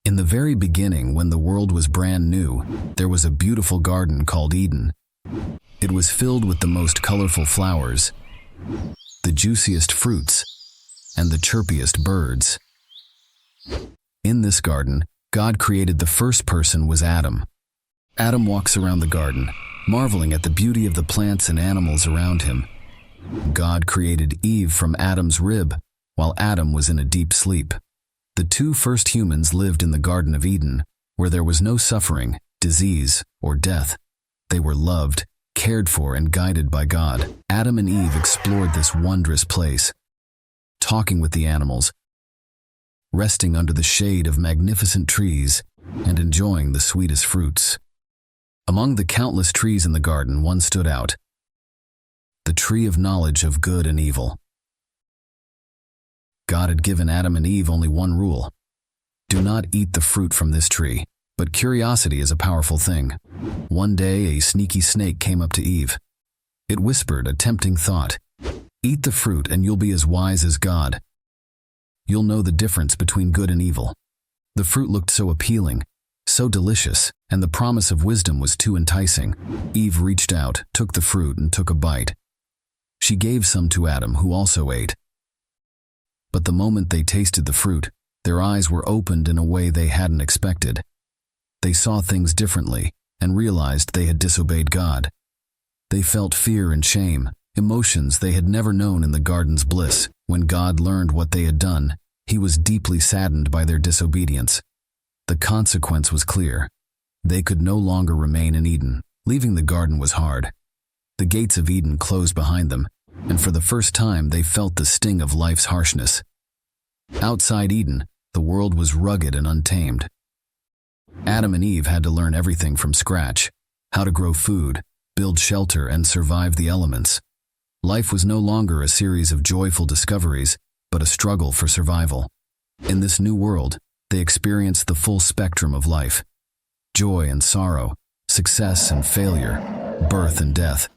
In the very beginning, when the world was brand new, there was a beautiful garden called Eden. It was filled with the most colorful flowers, the juiciest fruits, and the chirpiest birds. In this garden, God created the first person was Adam. Adam walks around the garden, marveling at the beauty of the plants and animals around him. God created Eve from Adam's rib, while Adam was in a deep sleep. The two first humans lived in the Garden of Eden, where there was no suffering, disease, or death. They were loved, cared for, and guided by God. Adam and Eve explored this wondrous place, talking with the animals, resting under the shade of magnificent trees, and enjoying the sweetest fruits. Among the countless trees in the garden, one stood out: the tree of knowledge of good and evil. God had given Adam and Eve only one rule: do not eat the fruit from this tree. But curiosity is a powerful thing. One day, a sneaky snake came up to Eve. It whispered a tempting thought: eat the fruit and you'll be as wise as God. You'll know the difference between good and evil. The fruit looked so appealing, so delicious, and the promise of wisdom was too enticing. Eve reached out, took the fruit, and took a bite. She gave some to Adam, who also ate. But the moment they tasted the fruit, their eyes were opened in a way they hadn't expected. They saw things differently and realized they had disobeyed God. They felt fear and shame, emotions they had never known in the garden's bliss. When God learned what they had done, he was deeply saddened by their disobedience. The consequence was clear. They could no longer remain in Eden. Leaving the garden was hard. The gates of Eden closed behind them, and for the first time they felt the sting of life's harshness. Outside Eden, the world was rugged and untamed. Adam and Eve had to learn everything from scratch: how to grow food, build shelter, and survive the elements. Life was no longer a series of joyful discoveries, but a struggle for survival. In this new world, they experienced the full spectrum of life: joy and sorrow, success and failure, birth and death.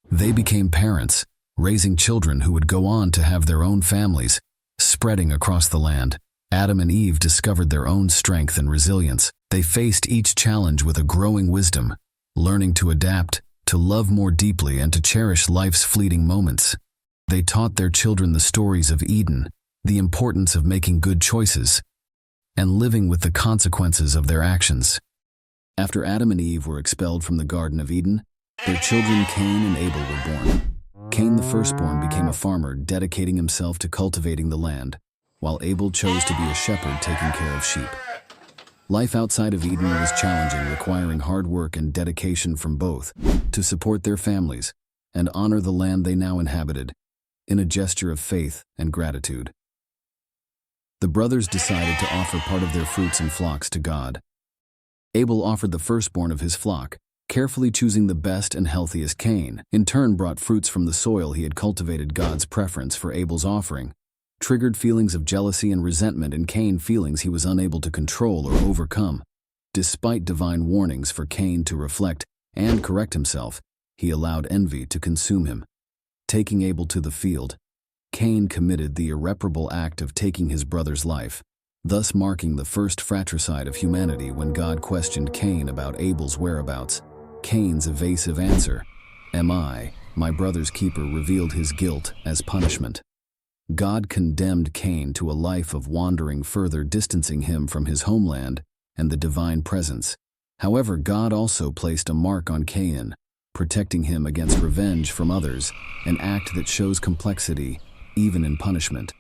They became parents, raising children who would go on to have their own families, spreading across the land. Adam and Eve discovered their own strength and resilience. They faced each challenge with a growing wisdom, learning to adapt, to love more deeply, and to cherish life's fleeting moments. They taught their children the stories of Eden, the importance of making good choices, and living with the consequences of their actions. After Adam and Eve were expelled from the Garden of Eden, their children Cain and Abel were born. Cain, the firstborn, became a farmer, dedicating himself to cultivating the land, while Abel chose to be a shepherd, taking care of sheep. Life outside of Eden was challenging, requiring hard work and dedication from both to support their families and honor the land they now inhabited, in a gesture of faith and gratitude. The brothers decided to offer part of their fruits and flocks to God. Abel offered the firstborn of his flock, carefully choosing the best and healthiest. Cain, in turn, brought fruits from the soil he had cultivated. God's preference for Abel's offering triggered feelings of jealousy and resentment in Cain, feelings he was unable to control or overcome. Despite divine warnings for Cain to reflect and correct himself, he allowed envy to consume him. Taking Abel to the field, Cain committed the irreparable act of taking his brother's life, thus marking the first fratricide of humanity. When God questioned Cain about Abel's whereabouts, Cain's evasive answer, "Am I, my brother's keeper?" revealed his guilt as punishment. God condemned Cain to a life of wandering, further distancing him from his homeland and the divine presence. However, God also placed a mark on Cain, protecting him against revenge from others, an act that shows complexity, even in punishment.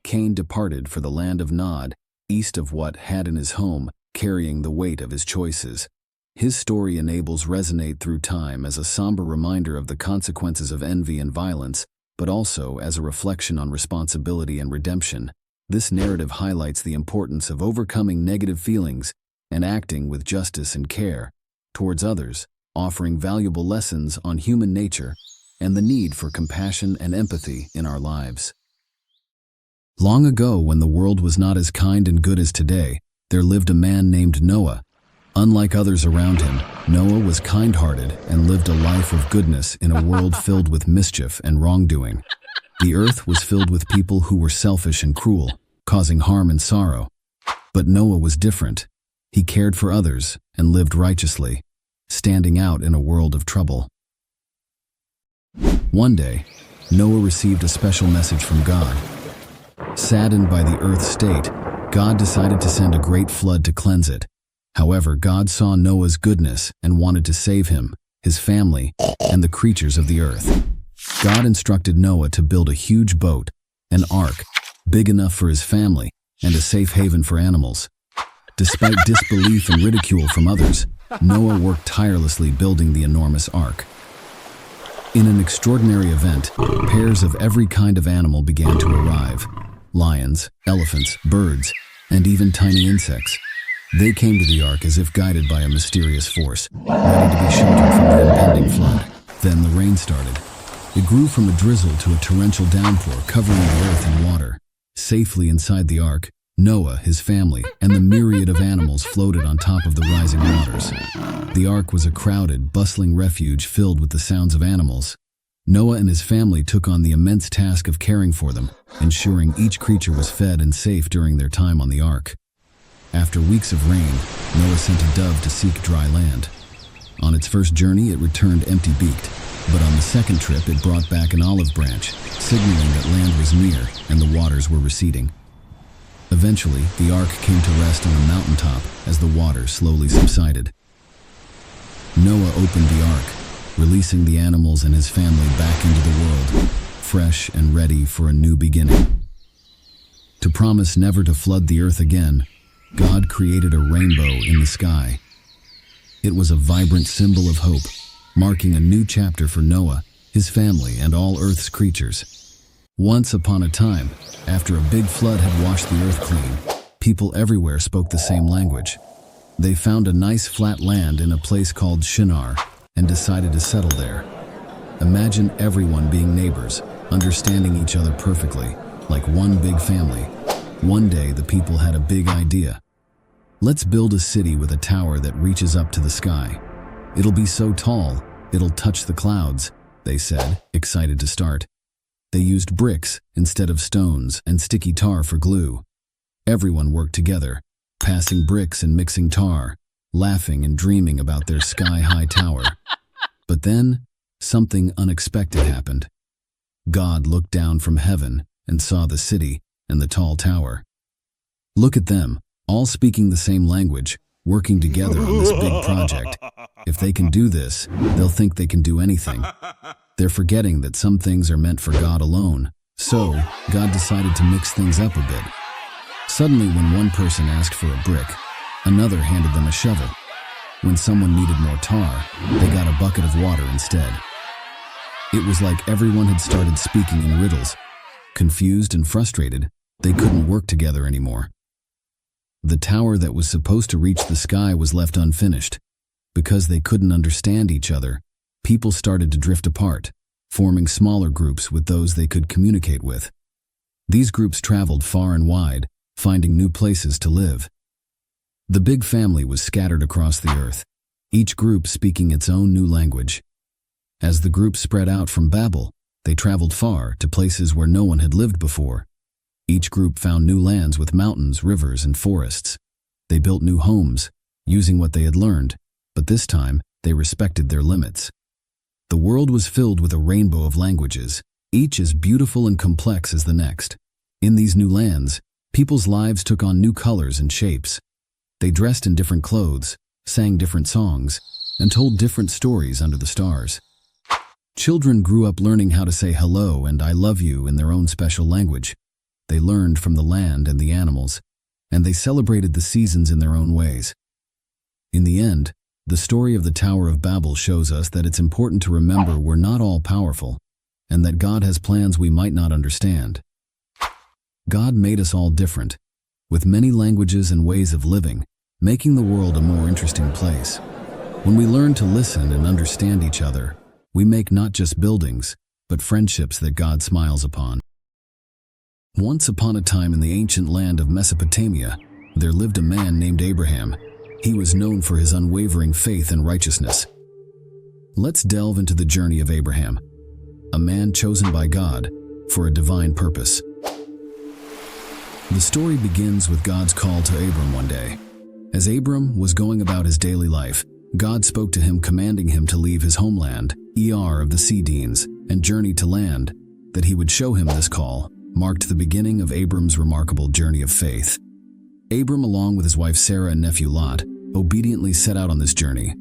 Cain departed for the land of Nod, east of what had in his home, carrying the weight of his choices. His story enables resonate through time as a somber reminder of the consequences of envy and violence, but also as a reflection on responsibility and redemption. This narrative highlights the importance of overcoming negative feelings and acting with justice and care towards others, offering valuable lessons on human nature and the need for compassion and empathy in our lives. Long ago, when the world was not as kind and good as today, there lived a man named Noah. Unlike others around him, Noah was kind-hearted and lived a life of goodness in a world filled with mischief and wrongdoing. The earth was filled with people who were selfish and cruel, causing harm and sorrow. But Noah was different. He cared for others and lived righteously, standing out in a world of trouble. One day, Noah received a special message from God. Saddened by the earth's state, God decided to send a great flood to cleanse it. However, God saw Noah's goodness and wanted to save him, his family, and the creatures of the earth. God instructed Noah to build a huge boat, an ark, big enough for his family, and a safe haven for animals. Despite disbelief and ridicule from others, Noah worked tirelessly building the enormous ark. In an extraordinary event, pairs of every kind of animal began to arrive: lions, elephants, birds, and even tiny insects. They came to the ark as if guided by a mysterious force, ready to be sheltered from the impending flood. Then the rain started. It grew from a drizzle to a torrential downpour, covering the earth in water. Safely inside the ark, Noah, his family, and the myriad of animals floated on top of the rising waters. The ark was a crowded, bustling refuge filled with the sounds of animals. Noah and his family took on the immense task of caring for them, ensuring each creature was fed and safe during their time on the ark. After weeks of rain, Noah sent a dove to seek dry land. On its first journey, it returned empty-beaked, but on the second trip, it brought back an olive branch, signaling that land was near and the waters were receding. Eventually, the ark came to rest on a mountaintop as the water slowly subsided. Noah opened the ark, releasing the animals and his family back into the world, fresh and ready for a new beginning. To promise never to flood the earth again, God created a rainbow in the sky. It was a vibrant symbol of hope, marking a new chapter for Noah, his family, and all Earth's creatures. Once upon a time, after a big flood had washed the earth clean, people everywhere spoke the same language. They found a nice flat land in a place called Shinar and decided to settle there. Imagine everyone being neighbors, understanding each other perfectly, like one big family. One day, the people had a big idea. Let's build a city with a tower that reaches up to the sky. It'll be so tall, it'll touch the clouds, they said, excited to start. They used bricks instead of stones and sticky tar for glue. Everyone worked together, passing bricks and mixing tar, laughing and dreaming about their sky-high tower. But then, something unexpected happened. God looked down from heaven and saw the city and the tall tower. Look at them, all speaking the same language, working together on this big project. If they can do this, they'll think they can do anything. They're forgetting that some things are meant for God alone. So, God decided to mix things up a bit. Suddenly, when one person asked for a brick, another handed them a shovel. When someone needed more tar, they got a bucket of water instead. It was like everyone had started speaking in riddles. Confused and frustrated, they couldn't work together anymore. The tower that was supposed to reach the sky was left unfinished. Because they couldn't understand each other, people started to drift apart, forming smaller groups with those they could communicate with. These groups traveled far and wide, finding new places to live. The big family was scattered across the earth, each group speaking its own new language. As the group spread out from Babel, they traveled far to places where no one had lived before. Each group found new lands with mountains, rivers, and forests. They built new homes, using what they had learned, but this time they respected their limits. The world was filled with a rainbow of languages, each as beautiful and complex as the next. In these new lands, people's lives took on new colors and shapes. They dressed in different clothes, sang different songs, and told different stories under the stars. Children grew up learning how to say hello and I love you in their own special language. They learned from the land and the animals, and they celebrated the seasons in their own ways. In the end, the story of the Tower of Babel shows us that it's important to remember we're not all powerful, and that God has plans we might not understand. God made us all different, with many languages and ways of living, making the world a more interesting place. When we learn to listen and understand each other, we make not just buildings, but friendships that God smiles upon. Once upon a time in the ancient land of Mesopotamia, there lived a man named Abraham. He was known for his unwavering faith and righteousness. Let's delve into the journey of Abraham, a man chosen by God for a divine purpose. The story begins with God's call to Abram one day. As Abram was going about his daily life, God spoke to him, commanding him to leave his homeland, of the Chaldeans, and journey to land. That he would show him this call marked the beginning of Abram's remarkable journey of faith. Abram, along with his wife Sarah and nephew Lot, obediently set out on this journey.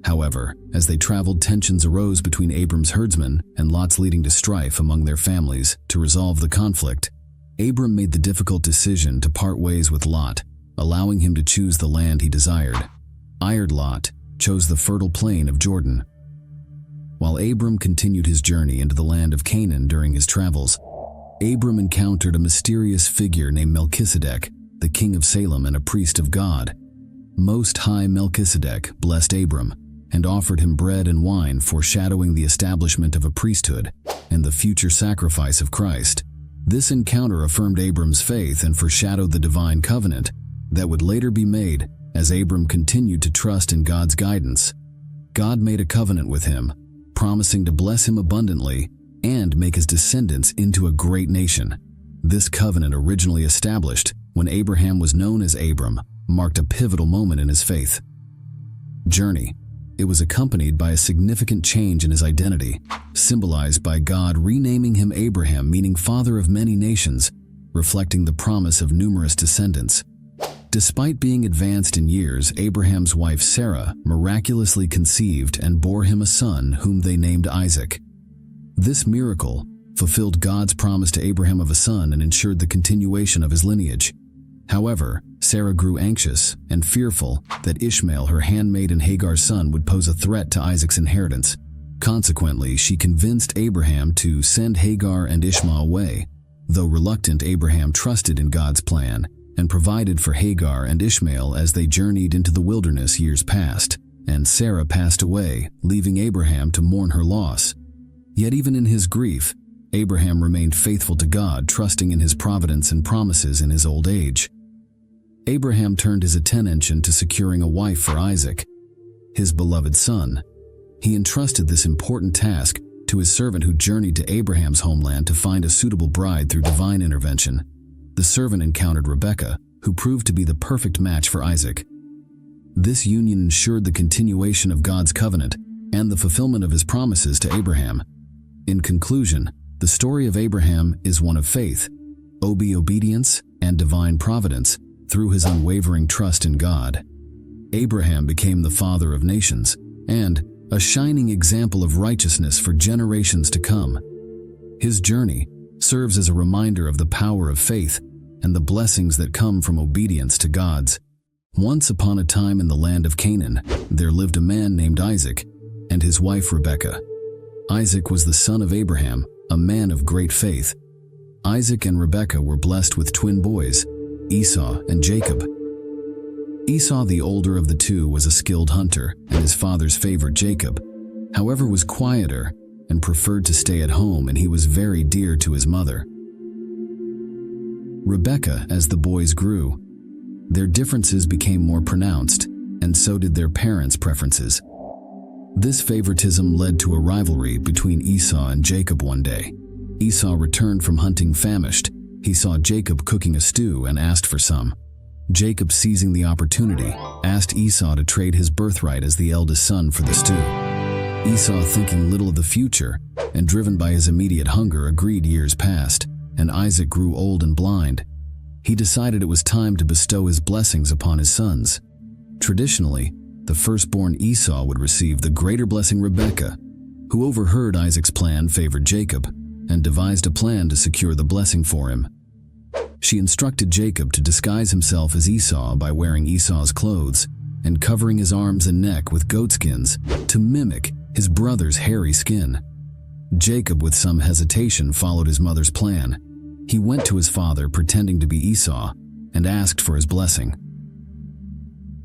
However, as they traveled, tensions arose between Abram's herdsmen and Lot's, leading to strife among their families. To resolve the conflict, Abram made the difficult decision to part ways with Lot, allowing him to choose the land he desired. Lot chose the fertile plain of Jordan. While Abram continued his journey into the land of Canaan during his travels, Abram encountered a mysterious figure named Melchizedek, the king of Salem and a priest of God. Most High Melchizedek blessed Abram and offered him bread and wine, foreshadowing the establishment of a priesthood and the future sacrifice of Christ. This encounter affirmed Abram's faith and foreshadowed the divine covenant that would later be made as Abram continued to trust in God's guidance. God made a covenant with him, promising to bless him abundantly and make his descendants into a great nation. This covenant, originally established when Abraham was known as Abram, marked a pivotal moment in his faith journey. It was accompanied by a significant change in his identity, symbolized by God renaming him Abraham, meaning father of many nations, reflecting the promise of numerous descendants. Despite being advanced in years, Abraham's wife Sarah miraculously conceived and bore him a son whom they named Isaac. This miracle fulfilled God's promise to Abraham of a son and ensured the continuation of his lineage. However, Sarah grew anxious and fearful that Ishmael, her handmaid and Hagar's son, would pose a threat to Isaac's inheritance. Consequently, she convinced Abraham to send Hagar and Ishmael away. Though reluctant, Abraham trusted in God's plan and provided for Hagar and Ishmael as they journeyed into the wilderness. Years passed, and Sarah passed away, leaving Abraham to mourn her loss. Yet even in his grief, Abraham remained faithful to God, trusting in his providence and promises in his old age. Abraham turned his attention to securing a wife for Isaac, his beloved son. He entrusted this important task to his servant, who journeyed to Abraham's homeland to find a suitable bride through divine intervention. The servant encountered Rebekah, who proved to be the perfect match for Isaac. This union ensured the continuation of God's covenant and the fulfillment of his promises to Abraham. In conclusion, the story of Abraham is one of faith, obedience, and divine providence. Through his unwavering trust in God, Abraham became the father of nations and a shining example of righteousness for generations to come. His journey serves as a reminder of the power of faith and the blessings that come from obedience to God's. Once upon a time in the land of Canaan, there lived a man named Isaac and his wife Rebekah. Isaac was the son of Abraham, a man of great faith. Isaac and Rebekah were blessed with twin boys, Esau and Jacob. Esau, the older of the two, was a skilled hunter, and his father's favorite, Jacob, however, was quieter and preferred to stay at home, and he was very dear to his mother, Rebekah. As the boys grew, their differences became more pronounced, and so did their parents' preferences. This favoritism led to a rivalry between Esau and Jacob. One day, Esau returned from hunting famished. He saw Jacob cooking a stew and asked for some. Jacob, seizing the opportunity, asked Esau to trade his birthright as the eldest son for the stew. Esau, thinking little of the future and driven by his immediate hunger, agreed. Years passed, and Isaac grew old and blind. He decided it was time to bestow his blessings upon his sons. Traditionally, the firstborn Esau would receive the greater blessing. Rebekah, who overheard Isaac's plan, favored Jacob and devised a plan to secure the blessing for him. She instructed Jacob to disguise himself as Esau by wearing Esau's clothes and covering his arms and neck with goatskins to mimic his brother's hairy skin. Jacob, with some hesitation, followed his mother's plan. He went to his father pretending to be Esau and asked for his blessing.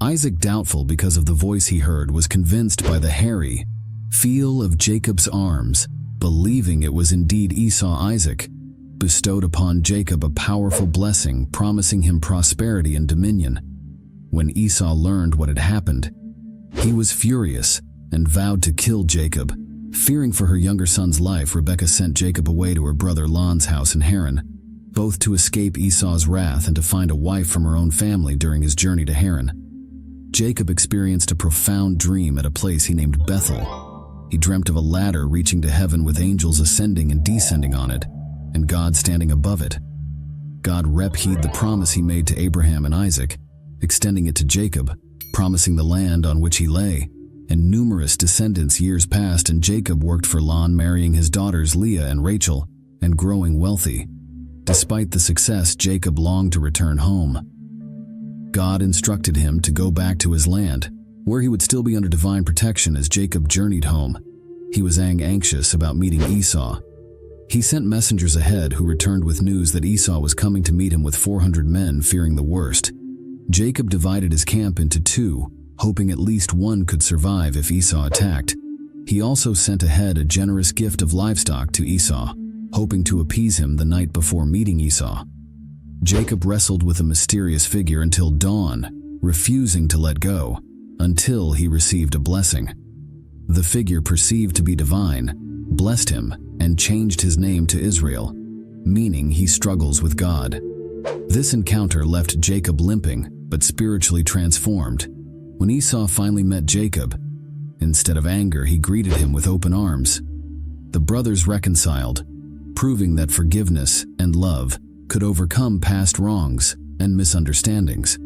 Isaac, doubtful because of the voice he heard, was convinced by the hairy feel of Jacob's arms. Believing it was indeed Esau, Isaac bestowed upon Jacob a powerful blessing, promising him prosperity and dominion. When Esau learned what had happened, he was furious and vowed to kill Jacob. Fearing for her younger son's life, Rebekah sent Jacob away to her brother Laban's house in Haran. both to escape Esau's wrath and to find a wife from her own family during his journey to Haran. Jacob experienced a profound dream at a place he named Bethel. He dreamt of a ladder reaching to heaven with angels ascending and descending on it, and God standing above it. God repeated the promise he made to Abraham and Isaac, extending it to Jacob, promising the land on which he lay, and numerous descendants. Years passed, and Jacob worked for Laban, marrying his daughters Leah and Rachel, and growing wealthy. Despite the success, Jacob longed to return home. God instructed him to go back to his land, where he would still be under divine protection. As Jacob journeyed home, he was anxious about meeting Esau. He sent messengers ahead who returned with news that Esau was coming to meet him with 400 men, fearing the worst. Jacob divided his camp into two, hoping at least one could survive if Esau attacked. He also sent ahead a generous gift of livestock to Esau, hoping to appease him the night before meeting Esau. Jacob wrestled with a mysterious figure until dawn, refusing to let go, until he received a blessing. The figure, perceived to be divine, blessed him and changed his name to Israel, meaning he struggles with God. This encounter left Jacob limping, but spiritually transformed. When Esau finally met Jacob, instead of anger, he greeted him with open arms. The brothers reconciled, proving that forgiveness and love could overcome past wrongs and misunderstandings.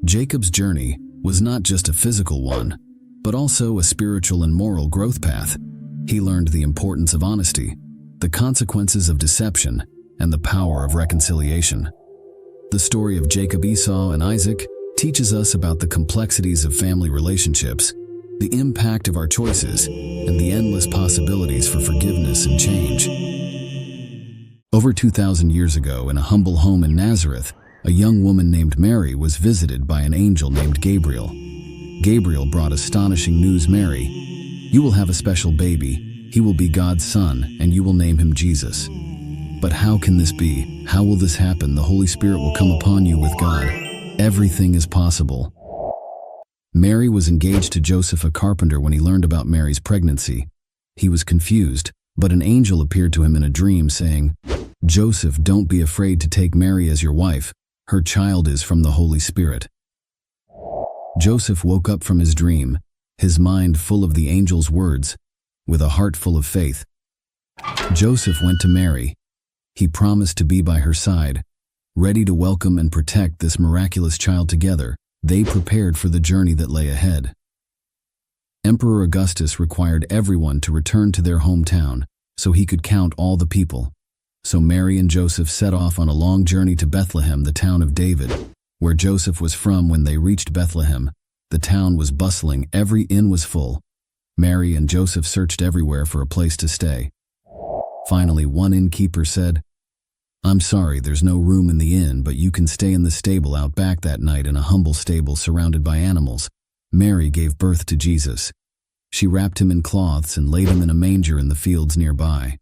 Jacob's journey was not just a physical one, but also a spiritual and moral growth path. He learned the importance of honesty, the consequences of deception, and the power of reconciliation. The story of Jacob, Esau, and Isaac teaches us about the complexities of family relationships, the impact of our choices, and the endless possibilities for forgiveness and change. Over 2,000 years ago, in a humble home in Nazareth, a young woman named Mary was visited by an angel named Gabriel. Gabriel brought astonishing news. Mary, you will have a special baby. He will be God's son, and you will name him Jesus. But how can this be? How will this happen? The Holy Spirit will come upon you with God. Everything is possible. Mary was engaged to Joseph, a carpenter, when he learned about Mary's pregnancy. He was confused, but an angel appeared to him in a dream saying, "Joseph, don't be afraid to take Mary as your wife. Her child is from the Holy Spirit." Joseph woke up from his dream, his mind full of the angel's words. With a heart full of faith, Joseph went to Mary. He promised to be by her side, ready to welcome and protect this miraculous child. Together, they prepared for the journey that lay ahead. Emperor Augustus required everyone to return to their hometown so he could count all the people. So Mary and Joseph set off on a long journey to Bethlehem, the town of David, where Joseph was from. When they reached Bethlehem, the town was bustling, every inn was full. Mary and Joseph searched everywhere for a place to stay. Finally, one innkeeper said, "I'm sorry, there's no room in the inn, but you can stay in the stable out back." That night, in a humble stable surrounded by animals, Mary gave birth to Jesus. She wrapped him in cloths and laid him in a manger in the fields nearby.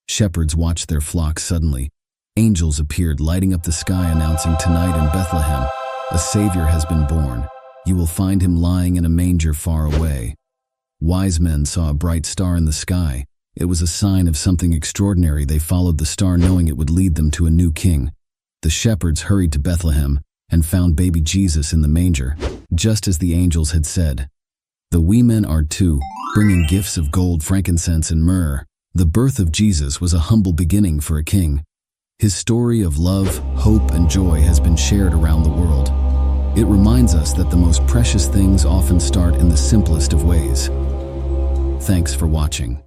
Shepherds watched their flocks. Suddenly, angels appeared, lighting up the sky, announcing, "Tonight in Bethlehem, a Savior has been born. You will find him lying in a manger far away." Wise men saw a bright star in the sky. It was a sign of something extraordinary. They followed the star, knowing it would lead them to a new king. The shepherds hurried to Bethlehem and found baby Jesus in the manger, just as the angels had said. The wee men are too, bringing gifts of gold, frankincense, and myrrh. The birth of Jesus was a humble beginning for a king. His story of love, hope, and joy has been shared around the world. It reminds us that the most precious things often start in the simplest of ways. Thanks for watching.